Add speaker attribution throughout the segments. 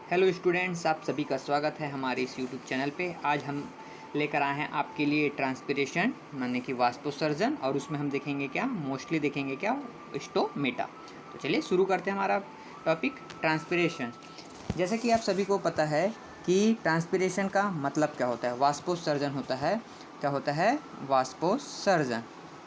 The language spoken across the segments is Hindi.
Speaker 1: हेलो स्टूडेंट्स, आप सभी का स्वागत है हमारे इस यूट्यूब चैनल पे। आज हम लेकर आए हैं आपके लिए ट्रांसपिरेशन माने कि वाष्पोत्सर्जन, और उसमें हम देखेंगे क्या, मोस्टली देखेंगे क्या, स्टोमेटा। तो चलिए शुरू करते हैं हमारा टॉपिक ट्रांसपिरेशन। जैसे कि आप सभी को पता है कि ट्रांसपिरेशन का मतलब क्या होता है, वाष्पोत्सर्जन होता है। क्या होता है? वाष्पोत्सर्जन।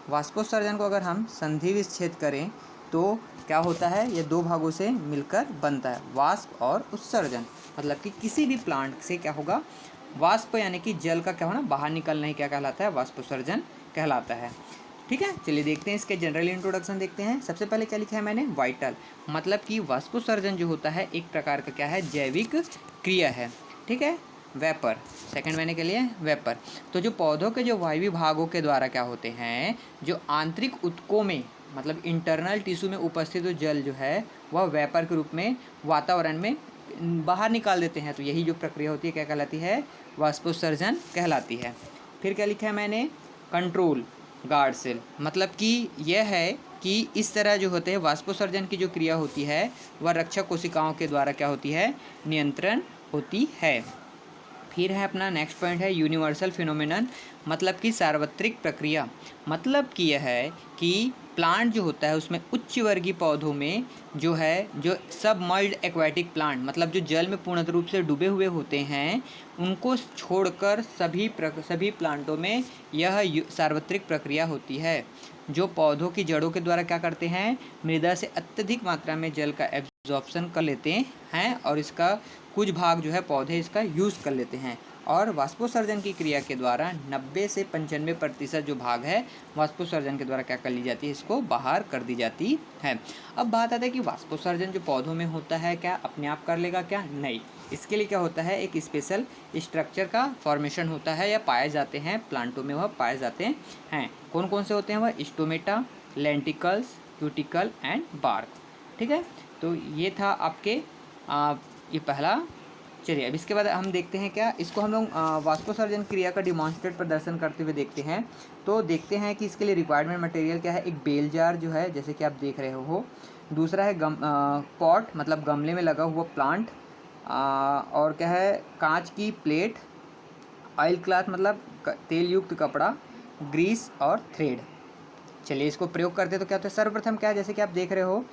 Speaker 1: वाष्पोत्सर्जन को अगर हम संधि विच्छेद करें तो क्या होता है, ये दो भागों से मिलकर बनता है, वाष्प और उत्सर्जन। मतलब कि किसी भी प्लांट से क्या होगा, वाष्प यानी कि जल का क्या होना, बाहर निकलना ही क्या कहलाता है, वाष्पोत्सर्जन कहलाता है। ठीक है, चलिए देखते हैं इसके जनरल इंट्रोडक्शन देखते हैं। सबसे पहले क्या लिखा है मैंने, वाइटल, मतलब कि वाष्पोत्सर्जन जो होता है एक प्रकार का क्या है, जैविक क्रिया है। ठीक है, वेपर, सेकंड मैंने के लिए वेपर। तो जो पौधों के जो वायवीय भागों के द्वारा क्या होते हैं, जो आंतरिक ऊतकों में मतलब इंटरनल टिश्यू में उपस्थित जो जल जो है वह वेपर के रूप में वातावरण में बाहर निकाल देते हैं। तो यही जो प्रक्रिया होती है क्या कहलाती है, वाष्पोत्सर्जन कहलाती है। फिर क्या लिखा है मैंने, कंट्रोल गार्ड सेल, मतलब कि यह है कि इस तरह जो होते हैं वाष्पोत्सर्जन की जो क्रिया होती है वह रक्षक कोशिकाओं के द्वारा क्या होती है, नियंत्रण होती है। फिर है अपना नेक्स्ट पॉइंट है यूनिवर्सल फिनोमेनन, मतलब कि सार्वत्रिक प्रक्रिया। मतलब कि यह है कि प्लांट जो होता है उसमें उच्च वर्गीय पौधों में जो है, जो सबमर्ज्ड एक्वाटिक प्लांट, मतलब जो जल में पूर्ण रूप से डूबे हुए होते हैं, उनको छोड़कर सभी प्लांटों में यह सार्वत्रिक प्रक्रिया होती है। जो पौधों की जड़ों के द्वारा क्या करते हैं, मृदा से अत्यधिक मात्रा में जल का एब्जॉर्प्शन कर लेते हैं और इसका कुछ भाग जो है पौधे इसका यूज़ कर लेते हैं। और वाष्पोत्सर्जन की क्रिया के द्वारा 90 से 95% जो भाग है वाष्पोत्सर्जन के द्वारा क्या कर ली जाती है, इसको बाहर कर दी जाती है। अब बात आता है कि वाष्पोत्सर्जन जो पौधों में होता है क्या अपने आप कर लेगा क्या, नहीं। इसके लिए क्या होता है, एक स्पेशल स्ट्रक्चर का फॉर्मेशन होता है या पाए जाते हैं प्लांटों में, वह पाए जाते हैं। कौन कौन से होते हैं वह, stomata, lenticels, cuticle and bark. ठीक है, तो ये था आपके ये पहला। चलिए अब इसके बाद हम देखते हैं क्या, इसको हम लोग वाष्पोत्सर्जन क्रिया का डिमॉन्स्ट्रेट प्रदर्शन करते हुए देखते हैं। तो देखते हैं कि इसके लिए रिक्वायरमेंट मटेरियल क्या है। एक बेल जार जो है जैसे कि आप देख रहे हो, दूसरा है पॉट मतलब गमले में लगा हुआ प्लांट, और क्या है, कांच की प्लेट, ऑयल क्लॉथ मतलब तेल युक्त कपड़ा, ग्रीस और थ्रेड। चलिए इसको प्रयोग करते तो क्या होता है, सर्वप्रथम क्या है, जैसे कि आप देख रहे हो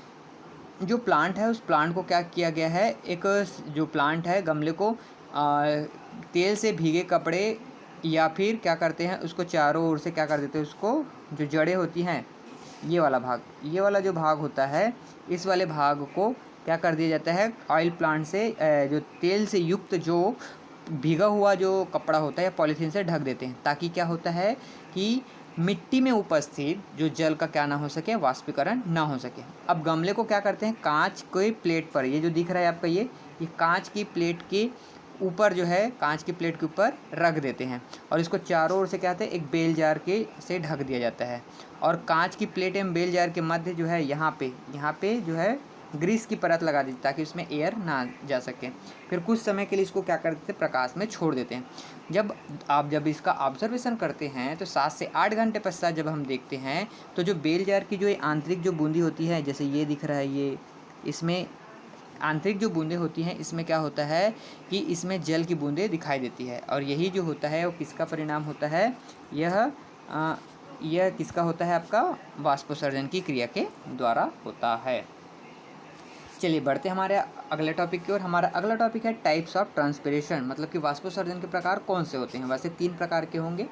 Speaker 1: जो प्लांट है उस प्लांट को क्या किया गया है, एक जो प्लांट है गमले को तेल से भीगे कपड़े या फिर क्या करते हैं उसको चारों ओर से क्या कर देते हैं, उसको जो जड़ें होती हैं, ये वाला भाग, ये वाला जो भाग होता है, इस वाले भाग को क्या कर दिया जाता है, ऑयल प्लांट से जो तेल से युक्त जो भीगा हुआ जो कपड़ा होता है या पॉलीथीन से ढक देते हैं, ताकि क्या होता है कि मिट्टी में उपस्थित जो जल का क्या ना हो सके, वाष्पीकरण ना हो सके। अब गमले को क्या करते हैं, कांच की प्लेट पर, ये जो दिख रहा है आपका ये कांच की प्लेट के ऊपर जो है, कांच की प्लेट के ऊपर रख देते हैं और इसको चारों ओर से क्या होता है, एक बेल जार के से ढक दिया जाता है। और कांच की प्लेट एवं बेल जार के मध्य जो है, यहाँ पे जो है ग्रीस की परत लगा दी ताकि उसमें एयर ना जा सके। फिर कुछ समय के लिए इसको क्या करते हैं, प्रकाश में छोड़ देते हैं। जब इसका ऑब्जर्वेशन करते हैं तो 7 से 8 घंटे पश्चात जब हम देखते हैं तो जो बेल जार की जो आंतरिक जो बूंदी होती है, जैसे ये दिख रहा है, ये इसमें आंतरिक जो बूंदें होती हैं, इसमें क्या होता है कि इसमें जल की बूंदें दिखाई देती है। और यही जो होता है वो किसका परिणाम होता है, यह किसका होता है, आपका वाष्पोत्सर्जन की क्रिया के द्वारा होता है। चलिए बढ़ते हमारे अगले टॉपिक की ओर। हमारा अगला टॉपिक है टाइप्स ऑफ ट्रांसपिरेशन, मतलब कि वाष्पोत्सर्जन के प्रकार कौन से होते हैं। वैसे 3 प्रकार के होंगे।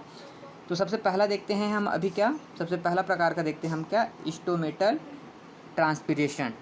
Speaker 1: तो सबसे पहला देखते हैं हम अभी क्या, सबसे पहला प्रकार का देखते हैं हम क्या, स्टोमेटल ट्रांसपिरेशन।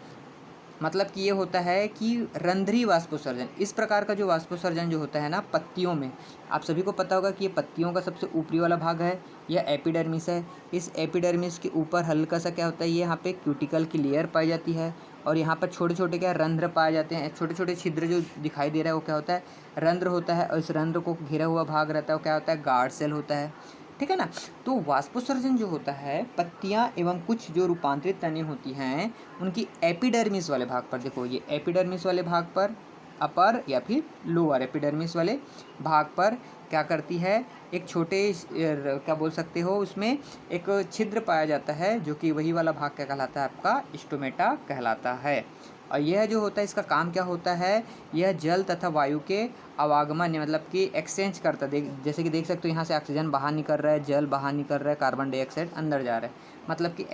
Speaker 1: मतलब कि ये होता है कि रंध्री वाष्पोत्सर्जन। इस प्रकार का जो वाष्पोत्सर्जन जो होता है ना पत्तियों में, आप सभी को पता होगा कि ये पत्तियों का सबसे ऊपरी वाला भाग है, यह एपिडर्मिस है। इस एपिडर्मिस के ऊपर हल्का सा क्या होता है, ये यहाँ पे क्यूटिकल की लेयर पाई जाती है और यहाँ पर छोटे छोटे क्या रंध्र पाए जाते हैं। छोटे छोटे छिद्र जो दिखाई दे रहा है वो क्या होता है, रंध्र होता है। और इस रंध्र को घिरा हुआ भाग रहता है वो क्या होता है, गार्ड सेल होता है। ठीक है ना। तो वाष्पोत्सर्जन जो होता है, पत्तियां एवं कुछ जो रूपांतरित तने होती हैं उनकी एपिडर्मिस वाले भाग पर, देखो ये एपिडर्मिस वाले भाग पर, अपर या फिर लोअर एपिडर्मिस वाले भाग पर क्या करती है, एक छोटे क्या बोल सकते हो, उसमें एक छिद्र पाया जाता है जो कि वही वाला भाग क्या कहलाता है, आपका स्टोमेटा कहलाता है। और यह जो होता है इसका काम क्या होता है, यह जल तथा वायु के आवागमन मतलब कि एक्सचेंज करता है। जैसे कि देख सकते हो यहाँ से ऑक्सीजन बाहर निकल रहा है, जल बाहर निकल रहा है, कार्बन डाइऑक्साइड अंदर जा रहा है, मतलब कि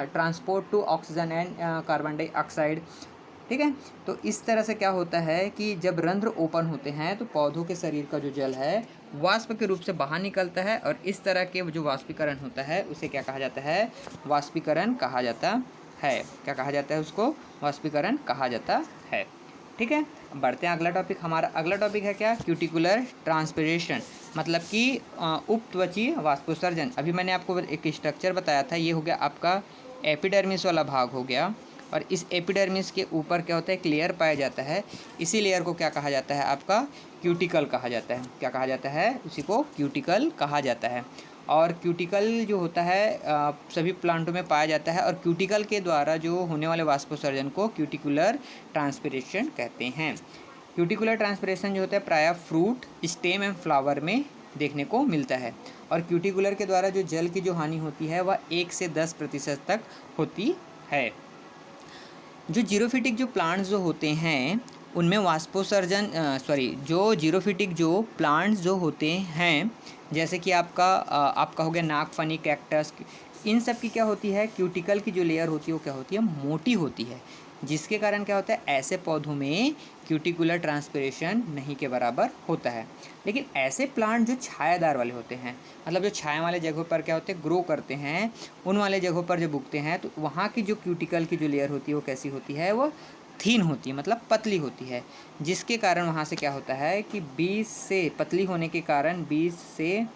Speaker 1: transport to oxygen and carbon dioxide. ठीक है, तो इस तरह से क्या होता है कि जब रंध्र ओपन होते हैं तो पौधों के शरीर का जो जल है वाष्प के रूप से बाहर निकलता है, और इस तरह के जो वाष्पीकरण होता है उसे क्या कहा जाता है, वाष्पीकरण कहा जाता है। क्या कहा जाता है उसको, वाष्पीकरण कहा जाता है। ठीक है, बढ़ते हैं अगला टॉपिक। हमारा अगला टॉपिक है क्या, क्यूटिकुलर ट्रांसपिरेशन, मतलब कि उपत्वचीय वाष्पोत्सर्जन। अभी मैंने आपको एक स्ट्रक्चर बताया था, ये हो गया आपका एपिडर्मिस वाला भाग हो गया, और इस एपिडर्मिस के ऊपर क्या होता है, एक लेयर पाया जाता है। इसी लेयर को क्या कहा जाता है, आपका क्यूटिकल कहा जाता है। क्या कहा जाता है, उसी को क्यूटिकल कहा जाता है। और क्यूटिकल जो होता है सभी प्लांटों में पाया जाता है, और क्यूटिकल के द्वारा जो होने वाले वाष्पोत्सर्जन को क्यूटिकुलर ट्रांसपिरेशन कहते हैं। क्यूटिकुलर ट्रांसपिरेशन जो होता है प्रायः फ्रूट, स्टेम एंड फ्लावर में देखने को मिलता है, और क्यूटिकुलर के द्वारा जो जल की जो हानि होती है वह 1 से 10% तक होती है। जो जीरोफिटिक जो प्लांट्स जो होते हैं उनमें वाष्पोत्सर्जन जो जीरोफिटिक जो प्लांट्स जो होते हैं, जैसे कि आपका हो गया नागफनी, कैक्टस, इन सब की क्या होती है, क्यूटिकल की जो लेयर होती है वो क्या होती है, मोटी होती है, जिसके कारण क्या होता है, ऐसे पौधों में क्यूटिकुलर ट्रांसपिरेशन नहीं के बराबर होता है। लेकिन ऐसे प्लांट जो छायादार वाले होते हैं, मतलब जो छाया वाले जगहों पर क्या होते हैं, ग्रो करते हैं, उन वाले जगहों पर जब उगते हैं तो वहाँ की जो क्यूटिकल की जो लेयर होती है वो कैसी होती है, वो थीन होती है, मतलब पतली होती है, जिसके कारण वहाँ से क्या होता है कि 20 से पतली होने के कारण 20 से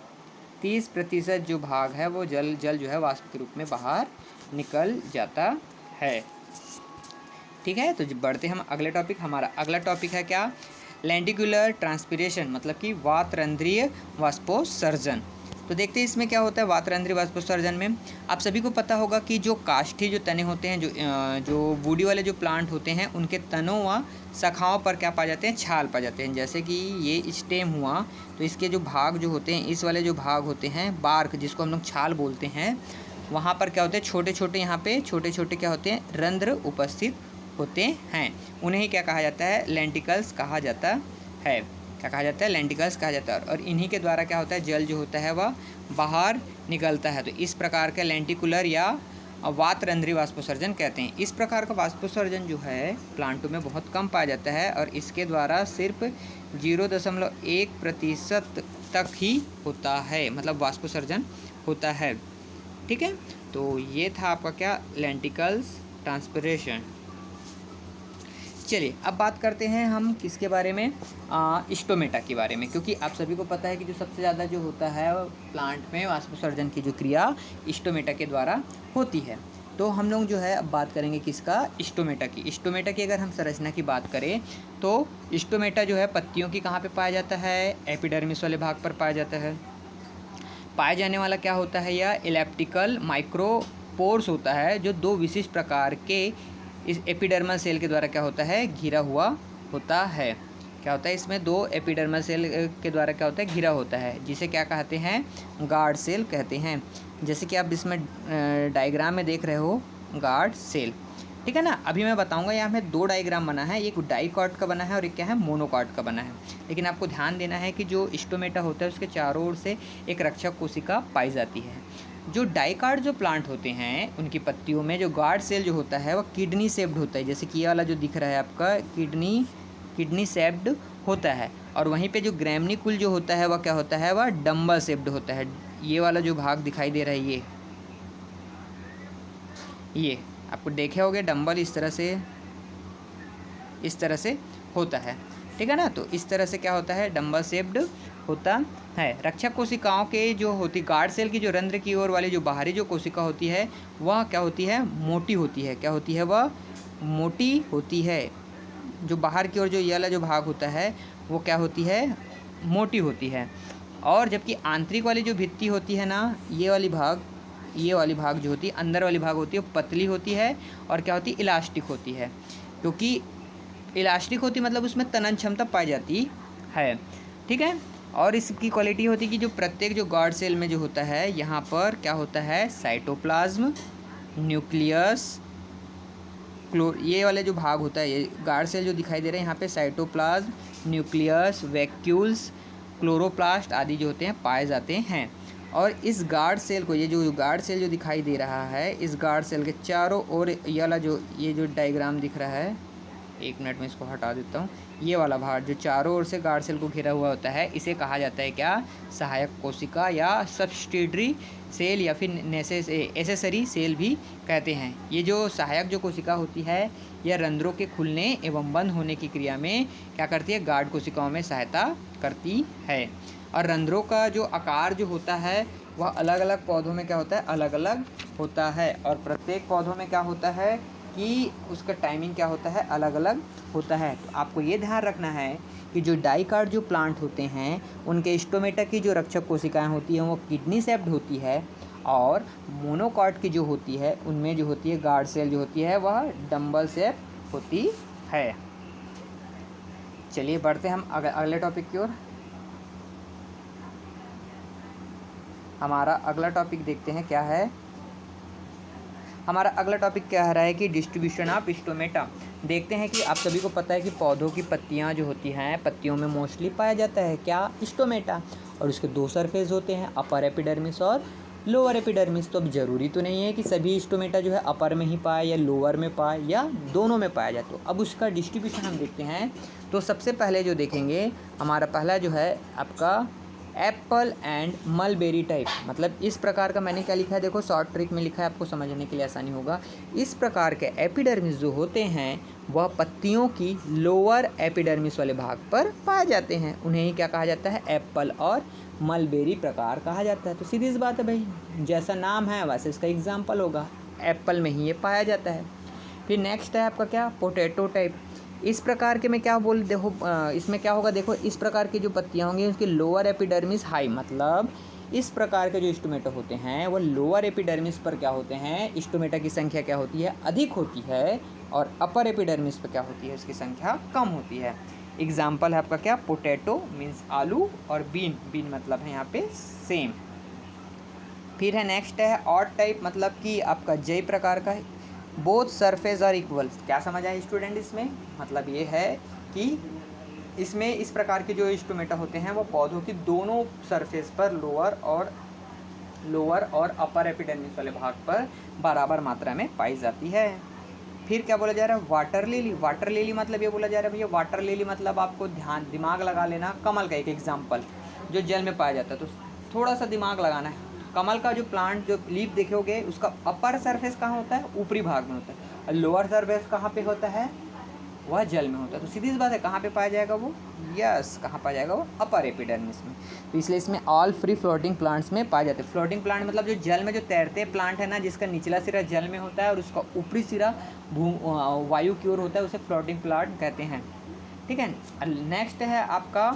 Speaker 1: 30% जो भाग है वो जल जो है वाष्प के रूप में बाहर निकल जाता है। ठीक है, तो बढ़ते हम अगले टॉपिक। हमारा अगला टॉपिक है क्या, लेंटिकुलर ट्रांसपिरेशन, मतलब कि वातरंध्रीय वाष्पोत्सर्जन। तो देखते हैं इसमें क्या होता है वातरंध्रीय वाष्पोत्सर्जन में। आप सभी को पता होगा कि जो काष्ठी जो तने होते हैं, जो वुडी वाले जो प्लांट होते हैं, उनके तनों व शाखाओं पर क्या पा जाते हैं, छाल पा जाते हैं। जैसे कि ये स्टेम हुआ तो इसके जो भाग जो होते हैं, इस वाले जो भाग होते हैं बार्क, जिसको हम लोग छाल बोलते हैं, वहाँ पर क्या होते हैं, छोटे छोटे यहाँ पे छोटे छोटे क्या होते हैं, रंध्र उपस्थित होते हैं। उन्हें ही क्या कहा जाता है, लेंटिकल्स कहा जाता है। क्या कहा जाता है, लेंटिकल्स कहा जाता है, और इन्हीं के द्वारा क्या होता है, जल जो होता है वह बाहर निकलता है। तो इस प्रकार का लेंटिकुलर या वातरंध्रीय वाष्पोत्सर्जन कहते हैं। इस प्रकार का वाष्पोत्सर्जन जो है प्लांटों में बहुत कम पाया जाता है, और इसके द्वारा सिर्फ 0.1% तक ही होता है, मतलब वाष्पोत्सर्जन होता है। ठीक है, तो ये था आपका क्या, लेंटिकल्स ट्रांसपिरेशन। चलिए अब बात करते हैं हम किसके बारे में, स्टोमेटा के बारे में, क्योंकि आप सभी को पता है कि जो सबसे ज़्यादा जो होता है प्लांट में वाष्पोत्सर्जन की जो क्रिया स्टोमेटा के द्वारा होती है। तो हम लोग जो है अब बात करेंगे किसका, स्टोमेटा की। स्टोमेटा की अगर हम संरचना की बात करें तो स्टोमेटा जो है पत्तियों की कहाँ पे पाया जाता है, एपिडर्मिस वाले भाग पर पाया जाता है। पाया जाने वाला क्या होता है, यह इलेप्टिकल माइक्रोपोर्स होता है, जो 2 विशिष्ट प्रकार के इस एपिडर्मल सेल के द्वारा क्या होता है, घिरा हुआ होता है। क्या होता है, इसमें 2 एपिडर्मल सेल के द्वारा क्या होता है, घिरा होता है, जिसे क्या कहते हैं, गार्ड सेल कहते हैं। जैसे कि आप इसमें डायग्राम में देख रहे हो गार्ड सेल। ठीक है ना, अभी मैं बताऊंगा, यहाँ में 2 डायग्राम बना है, एक डाइकॉट का बना है और एक क्या है, मोनोकॉट का बना है। लेकिन आपको ध्यान देना है कि जो स्टोमेटा होता है उसके चारों ओर से एक रक्षक कोशिका पाई जाती है। जो डाइकार्ड जो प्लांट होते हैं उनकी पत्तियों में जो गार्ड सेल जो होता है वह किडनी शेप्ड होता है, जैसे कि ये वाला जो दिख रहा है आपका किडनी शेप्ड होता है। और वहीं पे जो ग्रैमनिकुल जो होता है वह क्या होता है, वह डम्बल शेप्ड होता है। ये वाला जो भाग दिखाई दे रहा है ये आपको देखे होंगे, डम्बल इस तरह से होता है। ठीक है ना, तो इस तरह से क्या होता है, डम्बल शेप्ड होता है। रक्षक कोशिकाओं के जो होती गार्ड सेल की जो रंध्र की ओर वाली जो बाहरी जो कोशिका होती है वह क्या होती है, मोटी होती है। क्या होती है, वह मोटी होती है। जो बाहर की ओर जो ये वाला जो भाग होता है वो क्या होती है, मोटी होती है। और जबकि आंतरिक वाली जो भित्ति होती है ना, ये वाली भाग जो होती है, अंदर वाली भाग होती है, वो पतली होती है और क्या होती है, इलास्टिक होती है। क्योंकि इलास्टिक होती मतलब उसमें तनन क्षमता पाई जाती है। ठीक है, और इसकी क्वालिटी होती है कि जो प्रत्येक जो गार्ड सेल में जो होता है यहाँ पर क्या होता है, साइटोप्लाज्म न्यूक्लियस, ये वाले जो भाग होता है, ये गार्ड सेल जो दिखाई दे रहे हैं यहाँ पे, साइटोप्लाज्म, न्यूक्लियस, वैक्यूल्स, क्लोरोप्लास्ट आदि जो होते हैं पाए जाते हैं। और इस गार्ड सेल को, ये जो गार्ड सेल जो दिखाई दे रहा है, इस गार्ड सेल के चारों ओर ये वाला ये जो डायग्राम दिख रहा है, 1 मिनट में इसको हटा देता हूँ। ये वाला भाग जो चारों ओर से गार्ड सेल को घिरा हुआ होता है, इसे कहा जाता है क्या? सहायक कोशिका या सब्सिडियरी सेल या फिर एसेसरी सेल भी कहते हैं। ये जो सहायक जो कोशिका होती है, यह रंध्रों के खुलने एवं बंद होने की क्रिया में क्या करती है? गार्ड कोशिकाओं में सहायता करती है। और रंध्रों का जो आकार जो होता है वह अलग अलग पौधों में क्या होता है? अलग अलग होता है। और प्रत्येक पौधों में क्या होता है कि उसका टाइमिंग क्या होता है? अलग अलग होता है। तो आपको ये ध्यान रखना है कि जो डाइकाट जो प्लांट होते हैं, उनके स्टोमेटा की जो रक्षक कोशिकाएं होती हैं वो किडनी शेप्ड होती है, और मोनोकॉट की जो होती है उनमें जो होती है गार्ड सेल जो होती है वह डंबल शेप होती है। चलिए बढ़ते हैं हम अगले टॉपिक की ओर। हमारा अगला टॉपिक देखते हैं क्या है। हमारा अगला टॉपिक क्या रहा है कि डिस्ट्रीब्यूशन ऑफ स्टोमेटा। देखते हैं कि आप सभी को पता है कि पौधों की पत्तियां जो होती हैं, पत्तियों में मोस्टली पाया जाता है क्या? स्टोमेटा। और उसके 2 सरफेस होते हैं, अपर एपिडर्मिस और लोअर एपिडर्मिस। तो अब ज़रूरी तो नहीं है कि सभी स्टोमेटा जो है अपर में ही पाए या लोअर में पाए या दोनों में पाया जाए। तो अब उसका डिस्ट्रीब्यूशन हम देखते हैं। तो सबसे पहले जो देखेंगे, हमारा पहला जो है आपका एप्पल एंड मलबेरी टाइप। मतलब इस प्रकार का मैंने क्या लिखा है, देखो शॉर्ट ट्रिक में लिखा है, आपको समझने के लिए आसानी होगा। इस प्रकार के एपिडर्मिस जो होते हैं वह पत्तियों की लोअर एपिडर्मिस वाले भाग पर पाए जाते हैं। उन्हें ही क्या कहा जाता है? एप्पल और मलबेरी प्रकार कहा जाता है। तो सीधी सी बात है भाई, जैसा नाम है वैसे इसका एग्जाम्पल होगा, एप्पल में ही ये पाया जाता है। फिर नेक्स्ट है आपका क्या? Potato type. इस प्रकार के में क्या बोल देखो, इसमें क्या होगा, देखो इस प्रकार की जो पत्तियां होंगी उसकी लोअर एपिडर्मिस हाई, मतलब इस प्रकार के जो स्टोमेटा होते हैं वो लोअर एपिडर्मिस पर क्या होते हैं? स्टोमेटा की संख्या क्या होती है? अधिक होती है। और अपर एपिडर्मिस पर क्या होती है? उसकी संख्या कम होती है। एग्जाम्पल है आपका क्या? पोटैटो मीन्स आलू, और बीन, बीन मतलब है यहाँ पे सेम। फिर है नेक्स्ट है ऑड टाइप, मतलब कि आपका जय प्रकार का है। Both surface are equal. क्या समझ आए स्टूडेंट इसमें? मतलब ये है कि इसमें इस प्रकार के जो स्टोमेटा होते हैं वो पौधों की दोनों सरफेस पर लोअर और अपर एपिडर्मिस वाले भाग पर बराबर मात्रा में पाई जाती है। फिर क्या बोला जा रहा है? Water lily. वाटर लिली मतलब ये बोला जा रहा है भैया, वाटर लिली मतलब आपको दिमाग लगा लेना, कमल का एक एग्जाम्पल जो जल में पाया जाता है। तो थोड़ा सा दिमाग लगाना है। कमल का जो प्लांट जो लीफ देखोगे उसका अपर सरफेस कहाँ होता है? ऊपरी भाग में होता है। और लोअर सरफेस कहाँ पे होता है? वह जल में होता है। तो सीधी सी बात है, कहाँ पे पाया जाएगा वो? यस, कहाँ पाया जाएगा वो? अपर एपिडर्मिस में। तो इसलिए इसमें ऑल फ्री फ्लोटिंग प्लांट्स में पाए जाते हैं। फ्लोटिंग प्लांट मतलब जो जल में जो तैरते प्लांट है ना, जिसका निचला सिरा जल में होता है और उसका ऊपरी सिरा वायु की ओर होता है, उसे फ्लोटिंग प्लांट कहते हैं। ठीक है। नेक्स्ट है आपका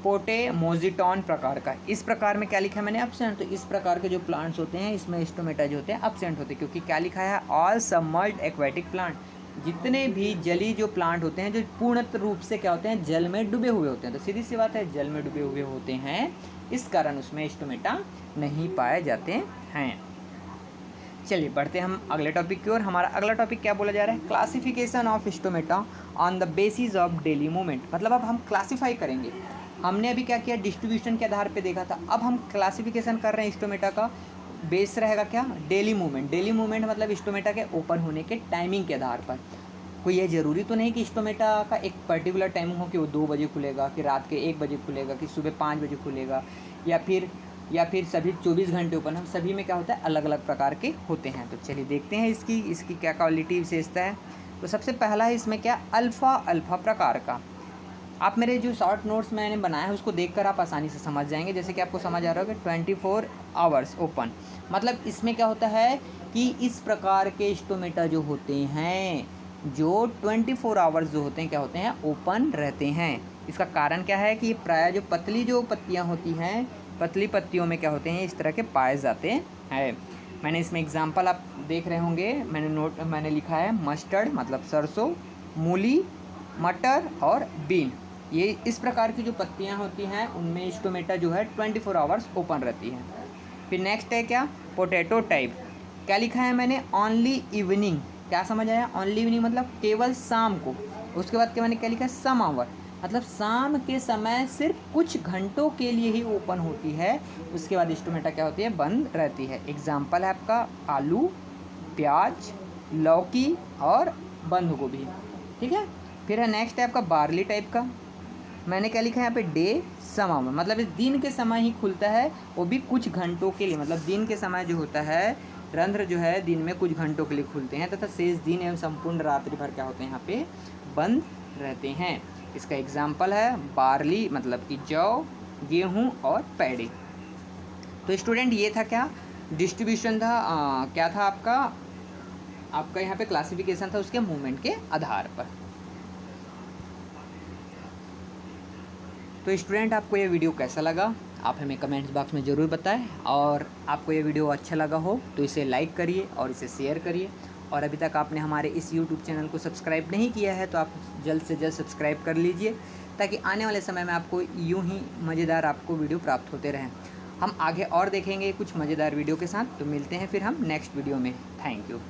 Speaker 1: पोटेमोजिटॉन प्रकार का। इस प्रकार में क्या लिखा है मैंने? एब्सेंट। तो इस प्रकार के जो प्लांट्स होते हैं इसमें स्टोमेटा जो होते हैं एब्सेंट होते हैं, क्योंकि क्या लिखा है? All submerged aquatic plant. जितने भी जली जो प्लांट होते हैं जो पूर्णतः रूप से क्या होते हैं? जल में डूबे हुए होते हैं। तो सीधी सी बात है, जल में डूबे हुए होते हैं, इस कारण उसमें स्टोमेटा नहीं पाए जाते हैं। चलिए बढ़ते हम अगले टॉपिक की ओर। हमारा अगला टॉपिक क्या बोला जा रहा है? Classification of stomata on the basis of daily movement. मतलब अब हम क्लासीफाई करेंगे। हमने अभी क्या किया? डिस्ट्रीब्यूशन के आधार पे देखा था। अब हम क्लासिफिकेशन कर रहे हैं। स्टोमेटा का बेस रहेगा क्या? Daily movement. डेली मूवमेंट मतलब स्टोमेटा के ओपन होने के टाइमिंग के आधार पर। कोई ये ज़रूरी तो नहीं कि स्टोमेटा का एक पर्टिकुलर टाइमिंग हो कि वो 2 बजे खुलेगा, कि रात के 1 बजे खुलेगा, कि सुबह 5 बजे खुलेगा, या फिर सभी 24 घंटे ओपन। हम सभी में क्या होता है? अलग अलग प्रकार के होते हैं। तो चलिए देखते हैं इसकी क्या क्वालिटी विशेषता है। तो सबसे पहला है इसमें क्या? अल्फ़ा प्रकार का। आप मेरे जो शॉर्ट नोट्स मैंने बनाया है उसको देखकर आप आसानी से समझ जाएंगे। जैसे कि आपको समझ आ रहा है कि 24 आवर्स ओपन, मतलब इसमें क्या होता है कि इस प्रकार के स्टोमेटा जो होते हैं जो 24 आवर्स जो होते हैं क्या होते हैं? ओपन रहते हैं। इसका कारण क्या है कि प्रायः जो पतली जो पत्तियां होती हैं, पतली पत्तियों में क्या होते हैं? इस तरह के पाए जाते हैं। मैंने इसमें एग्जाम्पल आप देख रहे होंगे, मैंने लिखा है मस्टर्ड मतलब सरसों, मूली, मटर और बीन। ये इस प्रकार की जो पत्तियां होती हैं उनमें स्टोमेटा जो है 24 आवर्स ओपन रहती है। फिर नेक्स्ट है क्या? Potato type. क्या लिखा है मैंने, ओनली इवनिंग। क्या समझ आया, ओनली इवनिंग मतलब केवल शाम को। उसके बाद क्या मैंने क्या लिखा है, सम आवर, मतलब शाम के समय सिर्फ कुछ घंटों के लिए ही ओपन होती है। उसके बाद स्टोमेटा क्या होती है, बंद रहती है। एग्जाम्पल है आपका आलू, प्याज, लौकी और बंद गोभी। ठीक है। फिर है नेक्स्ट है आपका बार्ली टाइप का। मैंने क्या लिखा है यहाँ पे, डे समा में, मतलब इस दिन के समय ही खुलता है, वो भी कुछ घंटों के लिए। मतलब दिन के समय जो होता है, रंध्र जो है दिन में कुछ घंटों के लिए खुलते हैं तथा शेष दिन एवं संपूर्ण रात्रि भर क्या होते हैं यहाँ पे बंद रहते हैं। इसका एग्जाम्पल है बार्ली, मतलब कि जौ, गेहूँ और पैडी। तो स्टूडेंट ये था क्या, डिस्ट्रीब्यूशन था, क्या था आपका यहाँ पे क्लासिफिकेशन था उसके मूवमेंट के आधार पर। तो स्टूडेंट आपको ये वीडियो कैसा लगा आप हमें कमेंट्स बॉक्स में ज़रूर बताएं, और आपको ये वीडियो अच्छा लगा हो तो इसे लाइक करिए और इसे शेयर करिए। और अभी तक आपने हमारे इस YouTube चैनल को सब्सक्राइब नहीं किया है तो आप जल्द से जल्द सब्सक्राइब कर लीजिए, ताकि आने वाले समय में आपको यूं ही मज़ेदार आपको वीडियो प्राप्त होते रहें। हम आगे और देखेंगे कुछ मज़ेदार वीडियो के साथ, तो मिलते हैं फिर हम नेक्स्ट वीडियो में। Thank you.